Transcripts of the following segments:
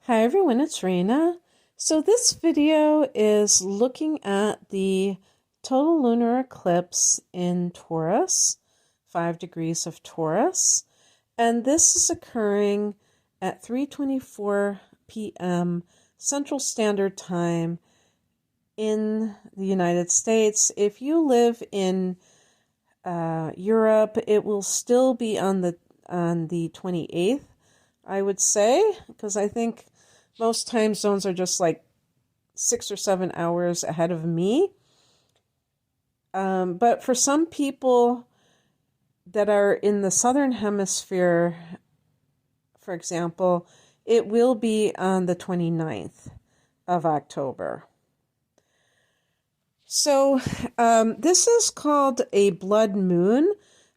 Hi everyone, it's Raina. So this video is looking at the total lunar eclipse in Taurus, 5 degrees of Taurus, and this is occurring at 3:24 p.m. Central Standard Time in the United States. If you live in Europe, it will still be on the 28th, I would say, because I think most time zones are just like 6 or 7 hours ahead of me. But for some people that are in the southern hemisphere, for example, it will be on the 29th of October. So this is called a blood moon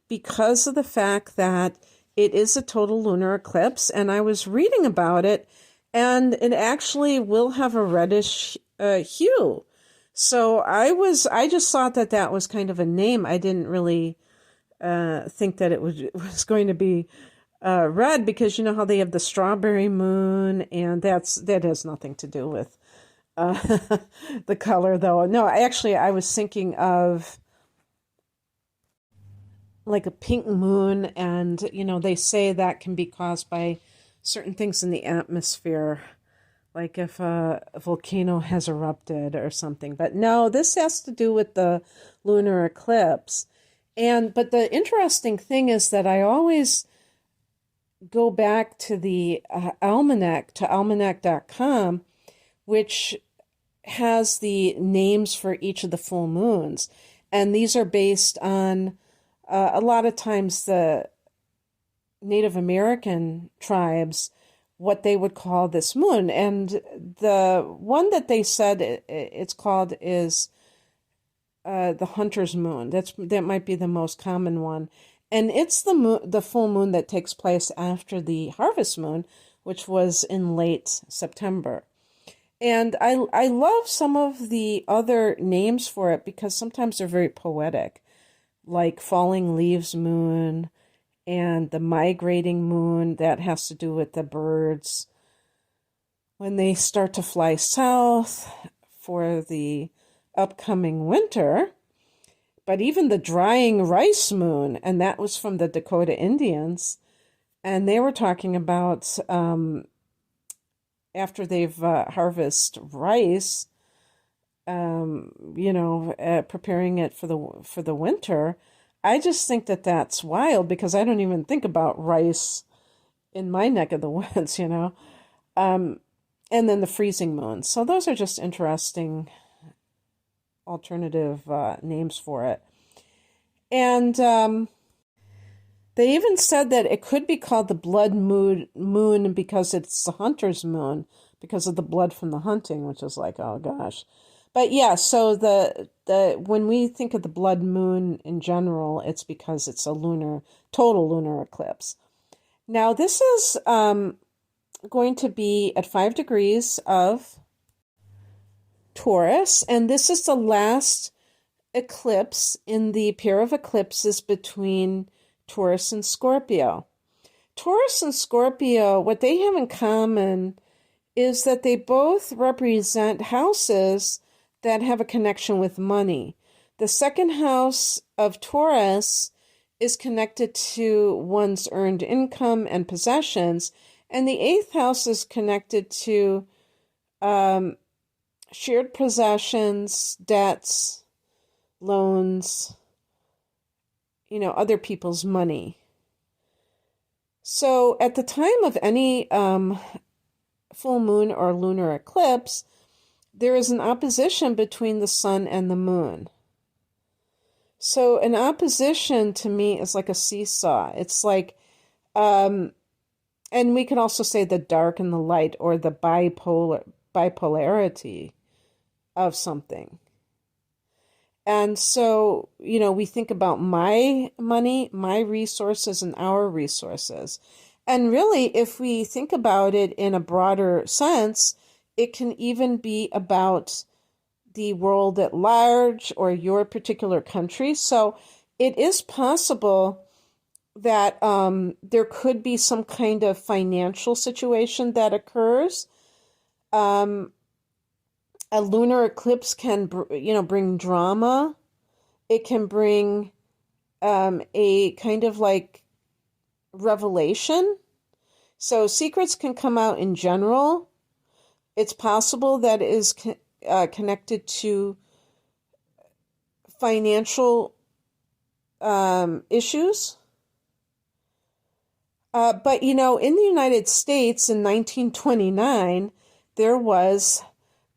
because of the fact that it is a total lunar eclipse, and I was reading about it, and it actually will have a reddish hue. So I just thought that that was kind of a name. I didn't really think that it was going to be red, because you know how they have the strawberry moon, and that has nothing to do with the color, though. No, I was thinking of like a pink moon, and you know they say that can be caused by certain things in the atmosphere, like if a volcano has erupted or something. But no, this has to do with the lunar eclipse. But the interesting thing is that I always go back to the almanac, to almanac.com, which has the names for each of the full moons. And these are based on a lot of times the Native American tribes, what they would call this moon. And the one that they said it's called is the hunter's moon. That might be the most common one. And it's the full moon that takes place after the harvest moon, which was in late September. And I love some of the other names for it because sometimes they're very poetic, like falling leaves moon, and the migrating moon. That has to do with the birds when they start to fly south for the upcoming winter. But even the drying rice moon, and that was from the Dakota Indians, and they were talking about after they've harvest rice, preparing it for the winter. I just think that that's wild because I don't even think about rice in my neck of the woods, And then the freezing moon. So those are just interesting alternative names for it. And they even said that it could be called the blood moon because it's the hunter's moon, because of the blood from the hunting, which is like, oh gosh. But yeah, so the when we think of the blood moon in general, it's because it's a total lunar eclipse. Now this is going to be at 5 degrees of Taurus, and this is the last eclipse in the pair of eclipses between Taurus and Scorpio. Taurus and Scorpio, what they have in common is that they both represent houses that have a connection with money. The second house of Taurus is connected to one's earned income and possessions, and the eighth house is connected to shared possessions, debts, loans, other people's money. So at the time of any full moon or lunar eclipse, there is an opposition between the sun and the moon. So an opposition to me is like a seesaw. It's like, and we can also say the dark and the light, or the bipolarity of something. And so, we think about my money, my resources, and our resources. And really, if we think about it in a broader sense, it can even be about the world at large or your particular country. So it is possible that there could be some kind of financial situation that occurs Um, a lunar eclipse can, bring drama. It can bring a kind of like revelation. So secrets can come out in general. It's possible that it is connected to financial issues. But, in the United States in 1929, there was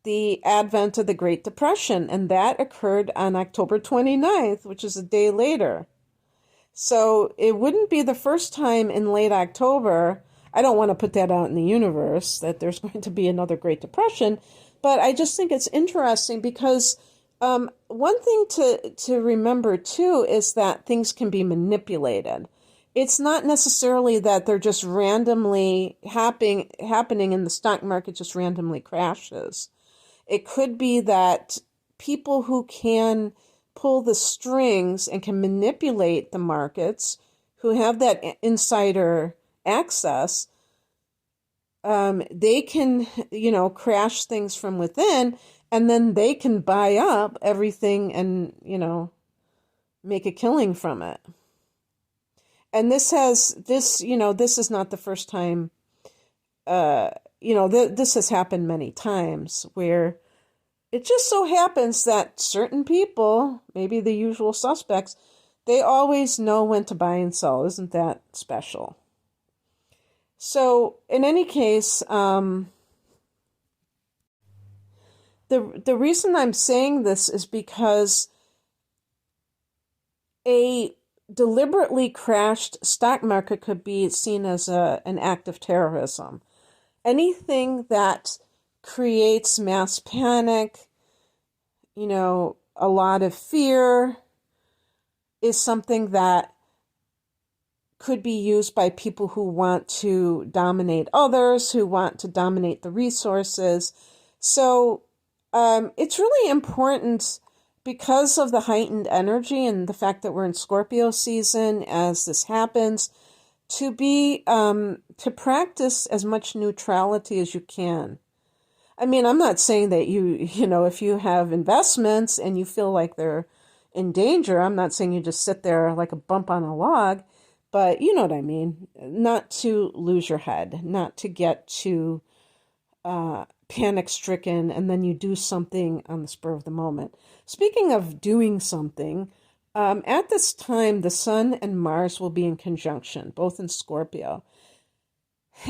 the advent of the Great Depression, and that occurred on October 29th, which is a day later. So it wouldn't be the first time in late October. I don't want to put that out in the universe that there's going to be another Great Depression, but I just think it's interesting because one thing to remember too is that things can be manipulated. It's not necessarily that they're just randomly happening in the stock market, just randomly crashes. It could be that people who can pull the strings and can manipulate the markets, who have that insider access, they can, crash things from within, and then they can buy up everything and, make a killing from it. And this is not the first time, this has happened many times where it just so happens that certain people, maybe the usual suspects, they always know when to buy and sell. Isn't that special? So in any case, the reason I'm saying this is because a deliberately crashed stock market could be seen as an act of terrorism. Anything that creates mass panic, a lot of fear, is something that could be used by people who want to dominate others, who want to dominate the resources. So it's really important, because of the heightened energy and the fact that we're in Scorpio season as this happens, to practice as much neutrality as you can. I mean, I'm not saying that if you have investments and you feel like they're in danger, I'm not saying you just sit there like a bump on a log, but you know what I mean. Not to lose your head, not to get too panic-stricken and then you do something on the spur of the moment. Speaking of doing something, at this time, the Sun and Mars will be in conjunction, both in Scorpio.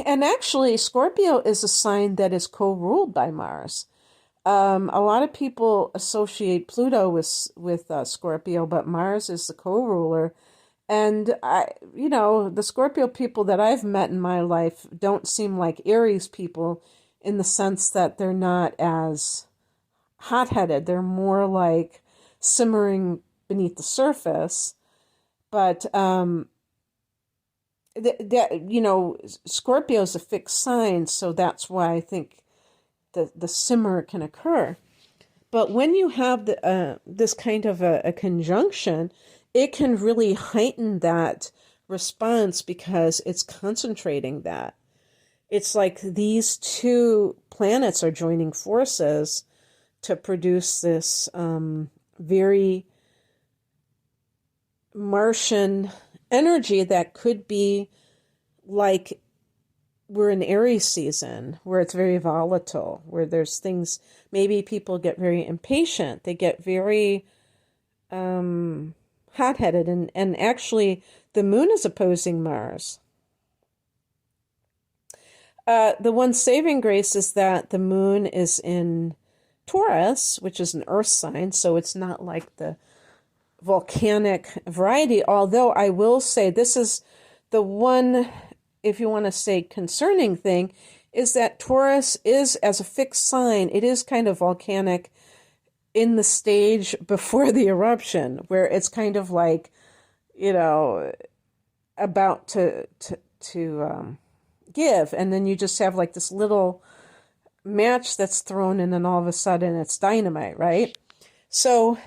And actually, Scorpio is a sign that is co-ruled by Mars. A lot of people associate Pluto with Scorpio, but Mars is the co-ruler. And the Scorpio people that I've met in my life don't seem like Aries people in the sense that they're not as hot-headed. They're more like simmering beneath the surface. But Scorpio is a fixed sign, so that's why I think the simmer can occur. But when you have this kind of a conjunction, it can really heighten that response because it's concentrating that. It's like these two planets are joining forces to produce this very Martian energy that could be like we're in Aries season, where it's very volatile, where there's things, maybe people get very impatient, they get very hot-headed, and actually the moon is opposing Mars. The one saving grace is that the moon is in Taurus, which is an earth sign, so it's not like the volcanic variety, although I will say this is the one, if you want to say concerning thing, is that Taurus is, as a fixed sign, it is kind of volcanic in the stage before the eruption, where it's kind of like, about to give, and then you just have like this little match that's thrown, and then all of a sudden it's dynamite, right? So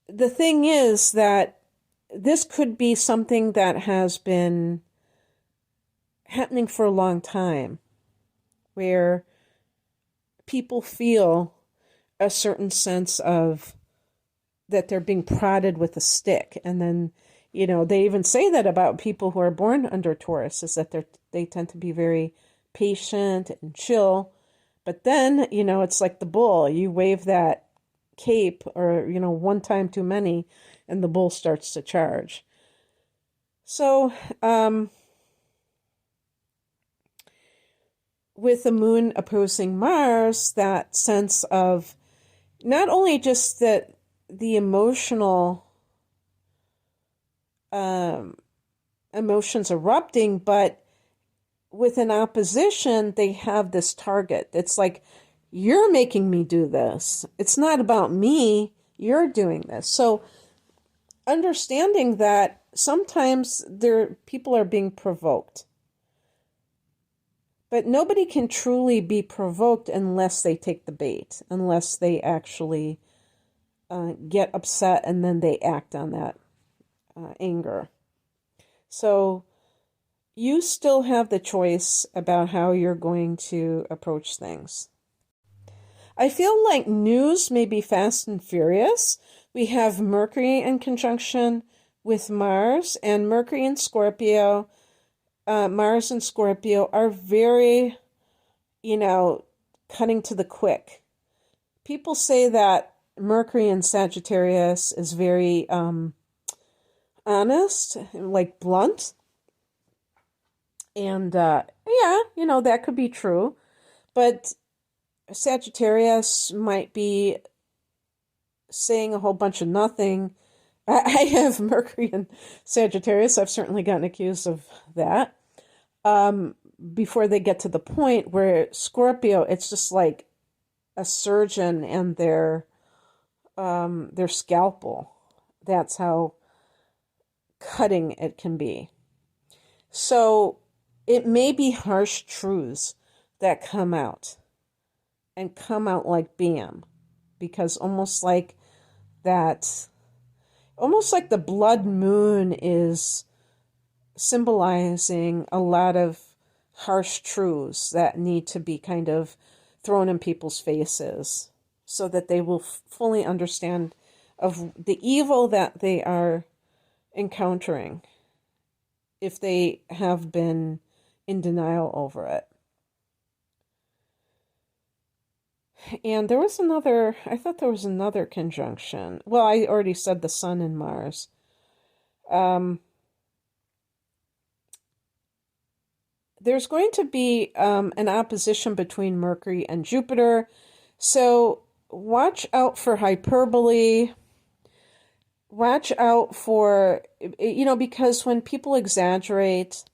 the thing is that this could be something that has been happening for a long time, where people feel a certain sense of that they're being prodded with a stick. And then, they even say that about people who are born under Taurus, is that they tend to be very patient and chill. But then, it's like the bull. You wave that cape or, one time too many, and the bull starts to charge. So, with the moon opposing Mars, that sense of not only just that the emotional emotions erupting, but with an opposition, they have this target. It's like, you're making me do this. It's not about me. You're doing this. So understanding that sometimes people are being provoked. But nobody can truly be provoked unless they take the bait, unless they actually get upset and then they act on that anger. So you still have the choice about how you're going to approach things. I feel like news may be fast and furious. We have Mercury in conjunction with Mars, and Mercury in Scorpio. Mars and Scorpio are very, cutting to the quick. People say that Mercury in Sagittarius is very honest, like blunt. And that could be true. But Sagittarius might be saying a whole bunch of nothing. I have Mercury in Sagittarius. I've certainly gotten accused of that. Before they get to the point where Scorpio, it's just like a surgeon and their scalpel. That's how cutting it can be. So it may be harsh truths that come out like bam, because almost like the blood moon is symbolizing a lot of harsh truths that need to be kind of thrown in people's faces so that they will fully understand of the evil that they are encountering if they have been in denial over it. And I thought there was another conjunction. Well, I already said the Sun and Mars. There's going to be an opposition between Mercury and Jupiter. So watch out for hyperbole. Watch out for, because when people exaggerate,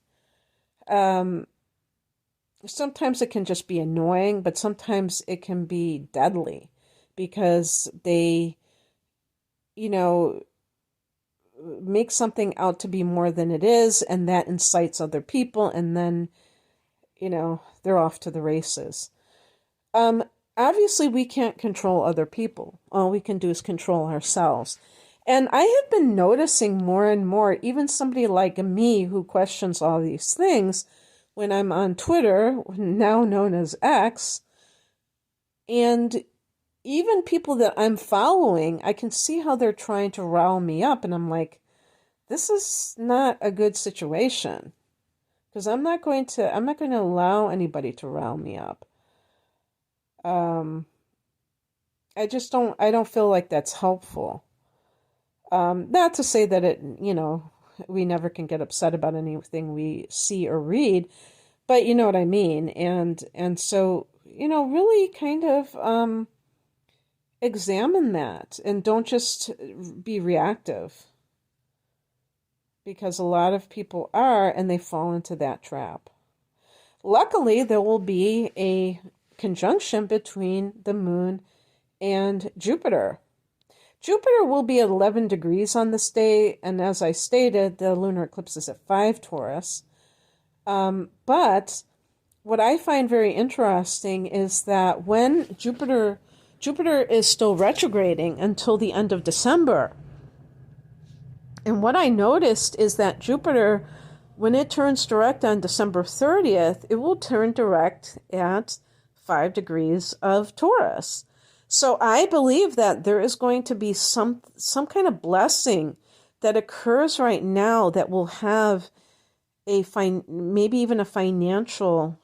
sometimes it can just be annoying, but sometimes it can be deadly because they, make something out to be more than it is, and that incites other people, and then, they're off to the races. Obviously, we can't control other people. All we can do is control ourselves. And I have been noticing more and more, even somebody like me who questions all these things, when I'm on Twitter, now known as X, and even people that I'm following, I can see how they're trying to rile me up, and I'm like, this is not a good situation, because I'm not going to allow anybody to rile me up. I don't feel like that's helpful. Not to say that we never can get upset about anything we see or read, but you know what I mean. And so, really kind of examine that and don't just be reactive, because a lot of people are, and they fall into that trap. Luckily, there will be a conjunction between the moon and Jupiter. Jupiter will be at 11 degrees on this day, and as I stated, the lunar eclipse is at 5 Taurus. But what I find very interesting is that when Jupiter is still retrograding until the end of December. And what I noticed is that Jupiter, when it turns direct on December 30th, it will turn direct at 5 degrees of Taurus. So I believe that there is going to be some kind of blessing that occurs right now that will have maybe even a financial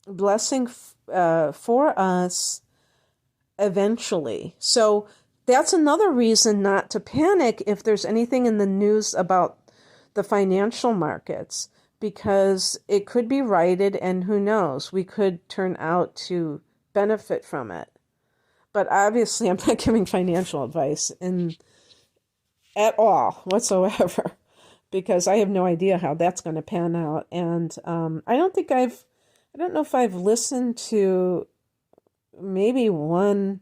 blessing for us eventually. So that's another reason not to panic if there's anything in the news about the financial markets, because it could be righted, and who knows, we could turn out to benefit from it. But obviously, I'm not giving financial advice at all whatsoever, because I have no idea how that's going to pan out. And I don't know if I've listened to maybe one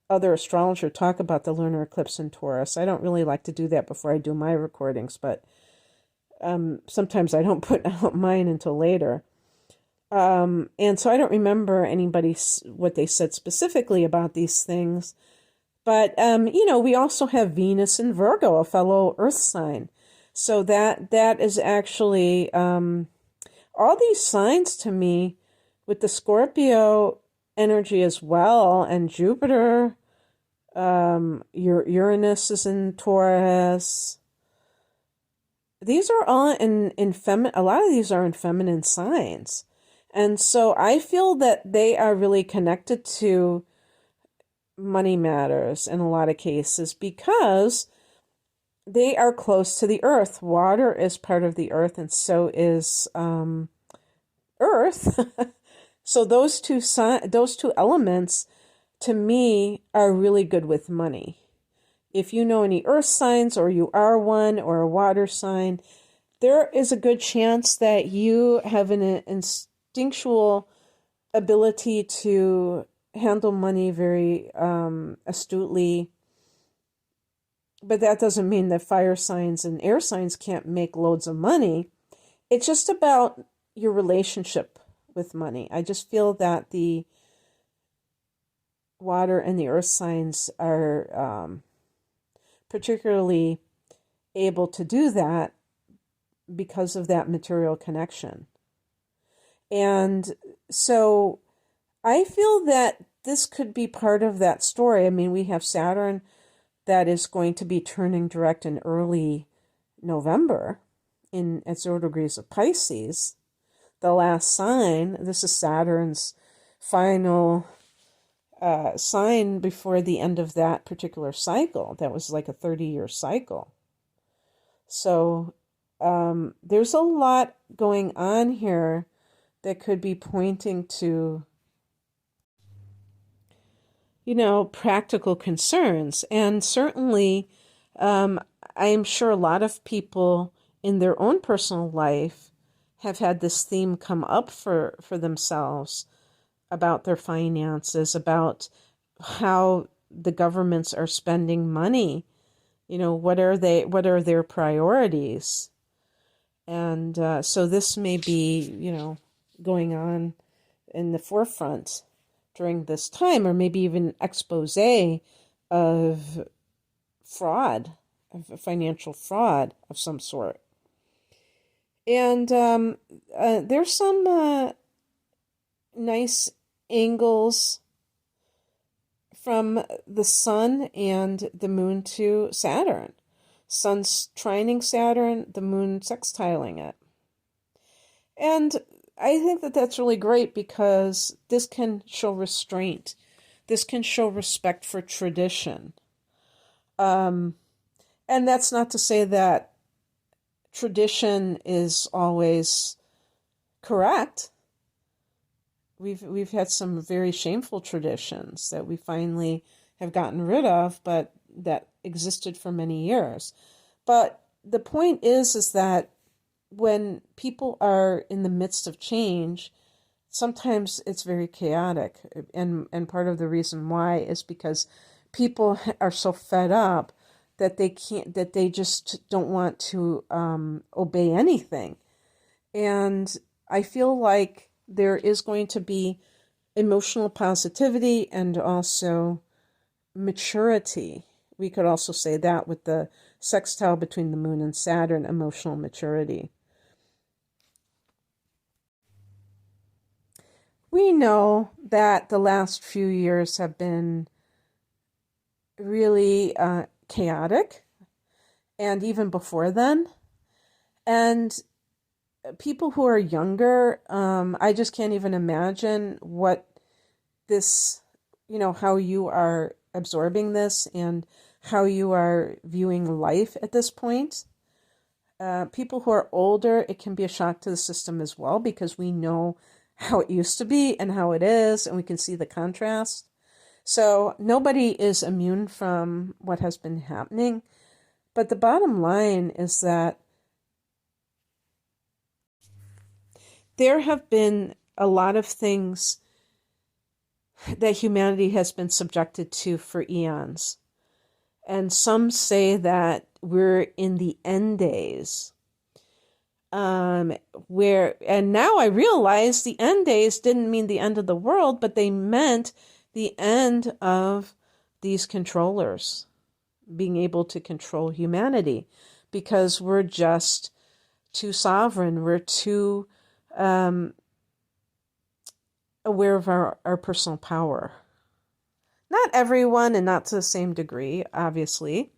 other astrologer talk about the lunar eclipse in Taurus. I don't really like to do that before I do my recordings, but sometimes I don't put out mine until later. And so I don't remember what they said specifically about these things. But, we also have Venus in Virgo, a fellow earth sign. So that is actually, all these signs to me, with the Scorpio energy as well, and Jupiter, Uranus is in Taurus. These are all a lot of these are in feminine signs. And so I feel that they are really connected to money matters in a lot of cases, because they are close to the earth. Water is part of the earth, and so is earth. So those two elements, to me, are really good with money. If you know any earth signs, or you are one, or a water sign, there is a good chance that you have an instinctual ability to handle money very astutely. But that doesn't mean that fire signs and air signs can't make loads of money. It's just about your relationship with money. I just feel that the water and the earth signs are particularly able to do that because of that material connection. And so I feel that this could be part of that story. I mean, we have Saturn that is going to be turning direct in early November at 0 degrees of Pisces. The last sign, this is Saturn's final sign before the end of that particular cycle. That was like a 30-year cycle. So there's a lot going on here that could be pointing to, practical concerns. And certainly, I'm sure a lot of people in their own personal life have had this theme come up for themselves about their finances, about how the governments are spending money. What are their priorities? And so this may be, going on in the forefront during this time, or maybe even expose of fraud, of financial fraud of some sort. And there's some nice angles from the sun and the moon to Saturn. Sun's trining Saturn, the moon sextiling it. And I think that that's really great, because this can show restraint. This can show respect for tradition. And that's not to say that tradition is always correct. We've had some very shameful traditions that we finally have gotten rid of, but that existed for many years. But the point is that when people are in the midst of change, sometimes it's very chaotic. And part of the reason why is because people are so fed up that they just don't want to obey anything. And I feel like there is going to be emotional positivity and also maturity. We could also say that with the sextile between the moon and Saturn, emotional maturity. We know that the last few years have been really chaotic, and even before then. And people who are younger, I just can't even imagine what this, how you are absorbing this and how you are viewing life at this point. People who are older, it can be a shock to the system as well, because we know how it used to be and how it is, and we can see the contrast. So nobody is immune from what has been happening. But the bottom line is that there have been a lot of things that humanity has been subjected to for eons. And some say that we're in the end days. And now I realize the end days didn't mean the end of the world, but they meant the end of these controllers being able to control humanity, because we're just too sovereign. We're too aware of our personal power. Not everyone, and not to the same degree, obviously.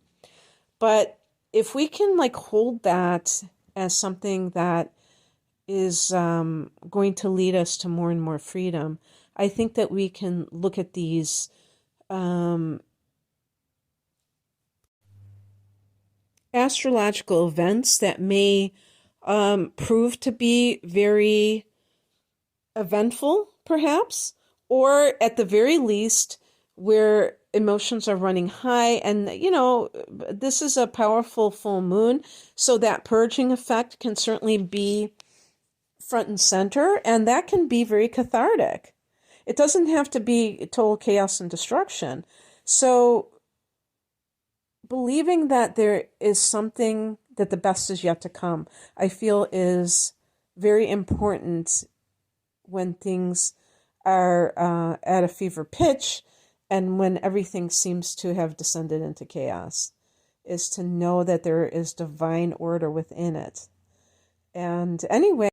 But if we can hold that as something that is going to lead us to more and more freedom, I think that we can look at these astrological events that may prove to be very eventful, perhaps, or at the very least, where emotions are running high. And, this is a powerful full moon, so that purging effect can certainly be front and center, and that can be very cathartic. It doesn't have to be total chaos and destruction. So believing that there is something, that the best is yet to come, I feel is very important when things are at a fever pitch, and when everything seems to have descended into chaos, is to know that there is divine order within it. And anyway,